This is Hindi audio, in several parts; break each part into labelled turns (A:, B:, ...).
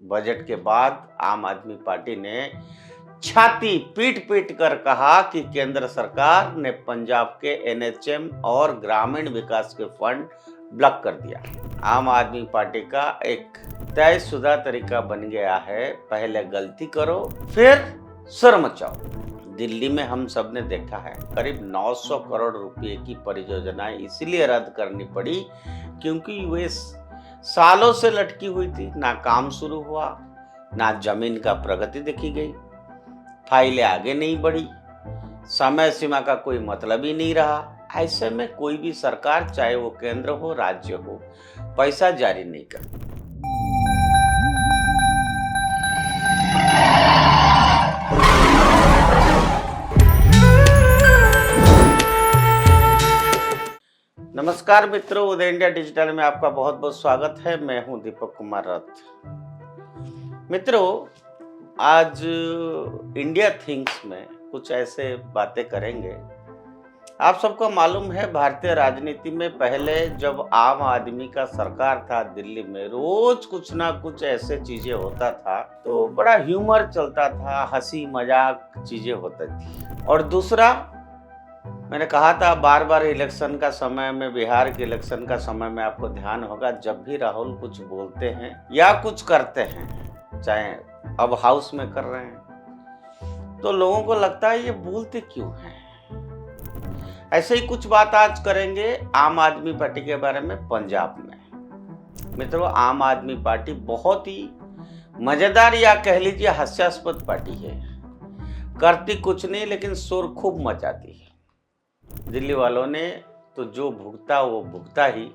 A: बजट के बाद आम आदमी पार्टी ने छाती पीट पीट कर कहा कि केंद्र सरकार ने पंजाब के एनएचएम और ग्रामीण विकास के फंड ब्लॉक कर दिया। आम आदमी पार्टी का एक तयशुदा तरीका बन गया है, पहले गलती करो फिर सर मचाओ। दिल्ली में हम सब ने देखा है करीब 900 करोड़ रुपए की परियोजनाएं इसलिए रद्द करनी पड़ी क्योंकि वे सालों से लटकी हुई थी, ना काम शुरू हुआ, ना जमीन का प्रगति देखी गई, फाइलें आगे नहीं बढ़ी, समय सीमा का कोई मतलब ही नहीं रहा। ऐसे में कोई भी सरकार, चाहे वो केंद्र हो राज्य हो, पैसा जारी नहीं करती। नमस्कार मित्रों, उदय इंडिया डिजिटल में आपका बहुत बहुत स्वागत है। मैं हूं दीपक कुमार रथ। मित्रों, आज इंडिया थिंक्स में कुछ ऐसे बातें करेंगे। आप सबको मालूम है भारतीय राजनीति में पहले जब आम आदमी का सरकार था दिल्ली में, रोज कुछ ना कुछ ऐसे चीजें होता था तो बड़ा ह्यूमर चलता था, हंसी मजाक चीजें होती थी। और दूसरा, मैंने कहा था बार बार इलेक्शन का समय में, बिहार के इलेक्शन का समय में आपको ध्यान होगा, जब भी राहुल कुछ बोलते हैं या कुछ करते हैं, चाहे अब हाउस में कर रहे हैं, तो लोगों को लगता है ये बोलते क्यों हैं। ऐसे ही कुछ बात आज करेंगे आम आदमी पार्टी के बारे में पंजाब में। मित्रों, आम आदमी पार्टी बहुत ही मजेदार या कह लीजिए हास्यास्पद पार्टी है। करती कुछ नहीं लेकिन शोर खूब मचाती है। दिल्ली वालों ने तो जो भुगता वो भुगता ही,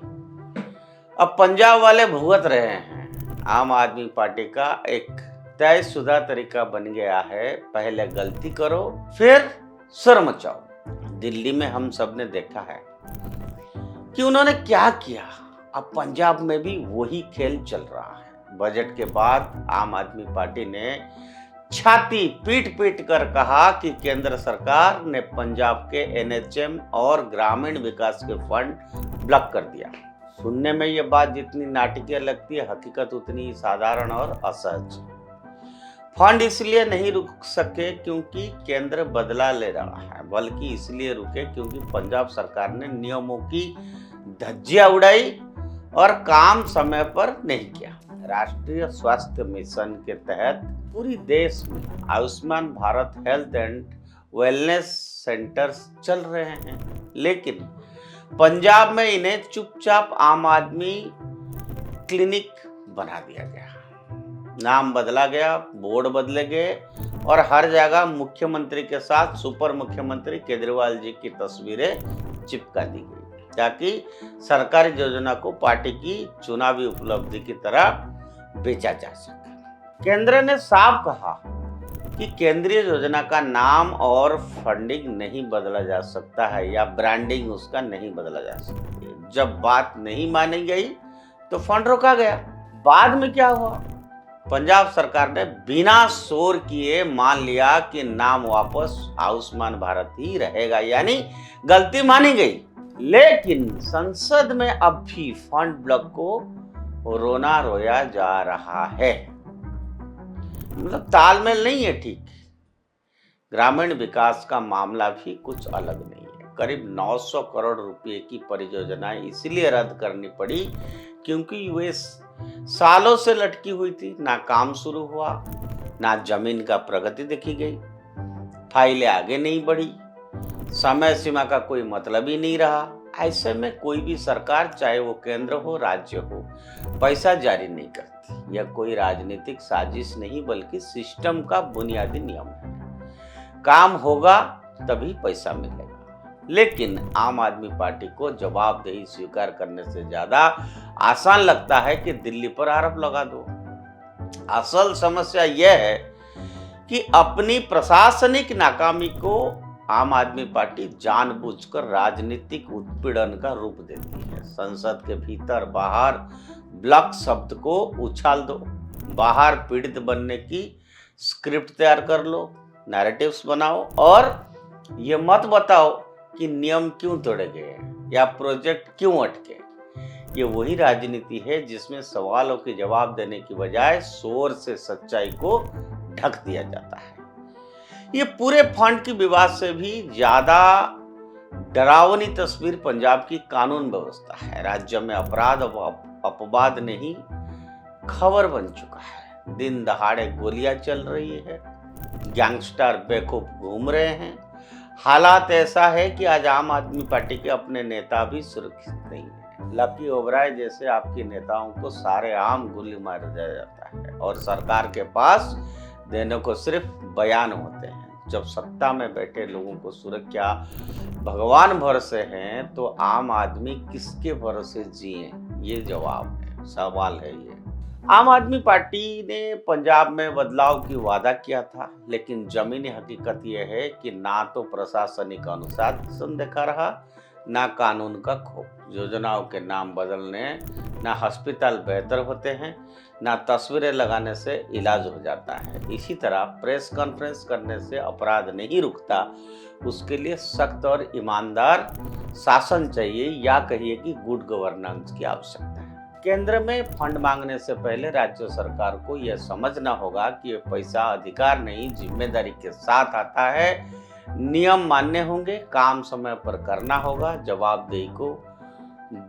A: अब पंजाब वाले भुगत रहे हैं। आम आदमी पार्टी का एक तयशुदा तरीका बन गया है, पहले गलती करो फिर सर मचाओ। दिल्ली में हम सब ने देखा है कि उन्होंने क्या किया। अब पंजाब में भी वही खेल चल रहा है। बजट के बाद आम आदमी पार्टी ने छाती पीट पीट कर कहा कि केंद्र सरकार ने पंजाब के एनएचएम और ग्रामीण विकास के फंड ब्लॉक कर दिया। सुनने में ये बात जितनी नाटकीय लगती है, हकीकत उतनी साधारण और असहज। फंड इसलिए नहीं रुक सके क्योंकि केंद्र बदला ले रहा है, बल्कि इसलिए रुके क्योंकि पंजाब सरकार ने नियमों की धज्जियां उड़ाई और काम समय पर नहीं किया। राष्ट्रीय स्वास्थ्य मिशन के तहत पूरी देश में Ayushman Bharat health and wellness centres चल रहे हैं, लेकिन पंजाब में इन्हें चुपचाप आम आदमी क्लिनिक बना दिया गया। नाम बदला गया, बोर्ड बदले गए और हर जगह मुख्यमंत्री के साथ सुपर मुख्यमंत्री केजरीवाल जी की तस्वीरें चिपका दी गई ताकि सरकारी योजना को पार्टी की चुनावी उपलब्धि की तरह बेचा जा सके। केंद्र ने साफ कहा कि केंद्रीय योजना का नाम और फंडिंग नहीं बदला जा सकता है या ब्रांडिंग उसका नहीं बदला जा सकती है। जब बात नहीं मानी गई तो फंड रोका गया। बाद में क्या हुआ? पंजाब सरकार ने बिना शोर किए मान लिया कि नाम वापस आयुष्मान भारत ही रहेगा, यानी गलती मानी गई। लेकिन संसद में अब भी फंड ब्लॉक को रोना रोया जा रहा है। मतलब तालमेल नहीं है ठीक। ग्रामीण विकास का मामला भी कुछ अलग नहीं है। करीब 900 करोड़ रुपए की परियोजनाएं इसलिए रद्द करनी पड़ी क्योंकि वे सालों से लटकी हुई थी, ना काम शुरू हुआ, ना जमीन का प्रगति देखी गई, फाइलें आगे नहीं बढ़ी, समय सीमा का कोई मतलब ही नहीं रहा। ऐसे में कोई भी सरकार, चाहे वो केंद्र हो राज्य हो, पैसा जारी नहीं करती। यह कोई राजनीतिक साजिश नहीं बल्कि सिस्टम का बुनियादी नियम है। काम होगा तभी पैसा मिलेगा। लेकिन आम आदमी पार्टी को जवाबदेही स्वीकार करने से ज्यादा आसान लगता है कि दिल्ली पर आरोप लगा दो। असल समस्या यह है कि अपनी प्रशासनिक नाकामी को आम आदमी पार्टी जानबूझकर राजनीतिक उत्पीड़न का रूप देती है। संसद के भीतर बाहर ब्लॉक शब्द को उछाल दो, बाहर पीड़ित बनने की स्क्रिप्ट तैयार कर लो, नैरेटिव्स बनाओ और ये मत बताओ कि नियम क्यों तोड़े गए या प्रोजेक्ट क्यों अटके। ये वही राजनीति है जिसमें सवालों के जवाब देने की बजाय शोर से सच्चाई को ढक दिया जाता है। ये पूरे फंड की विवाद से भी ज्यादा डरावनी तस्वीर पंजाब की कानून व्यवस्था है। राज्य में अपराध अपवाद नहीं खबर बन चुका है। दिन दहाड़े गोलियां चल रही है, गैंगस्टर बेखूब घूम रहे हैं। हालात ऐसा है कि आज आम आदमी पार्टी के अपने नेता भी सुरक्षित नहीं है। लकी ओबराय जैसे आपके नेताओं को सारे आम गोली मार दिया जाता है और सरकार के पास देने को सिर्फ बयान होते हैं। जब सत्ता में बैठे लोगों को सुरक्षा भगवान भरोसे हैं तो आम आदमी किसके भरोसे जिए, ये जवाब है, सवाल है ये। आम आदमी पार्टी ने पंजाब में बदलाव की वादा किया था, लेकिन जमीनी हकीकत यह है कि ना तो प्रशासनिक अनुशासन देखा रहा, ना कानून का खौफ। योजनाओं के नाम बदलने, ना अस्पताल बेहतर होते हैं, ना तस्वीरें लगाने से इलाज हो जाता है। इसी तरह प्रेस कॉन्फ्रेंस करने से अपराध नहीं रुकता, उसके लिए सख्त और ईमानदार शासन चाहिए, या कहिए कि गुड गवर्नेंस की आवश्यकता है। केंद्र में फंड मांगने से पहले राज्य सरकार को यह समझना होगा कि ये पैसा अधिकार नहीं जिम्मेदारी के साथ आता है। नियम मान्य होंगे, काम समय पर करना होगा। जवाबदेही को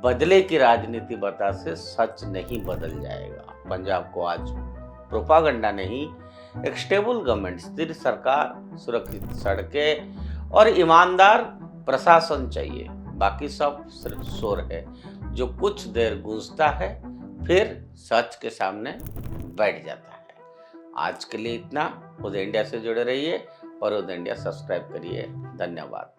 A: बदले की राजनीति बता से सच नहीं बदल जाएगा। पंजाब को आज प्रोपागंडा नहीं, एक स्टेबल गवर्नमेंट, स्थिर सरकार, सुरक्षित सड़कें और ईमानदार प्रशासन चाहिए। बाकी सब सिर्फ शोर है जो कुछ देर गूंजता है फिर सच के सामने बैठ जाता है। आज के लिए इतना। उदय इंडिया से जुड़े रहिए और उदय इंडिया सब्सक्राइब करिए। धन्यवाद।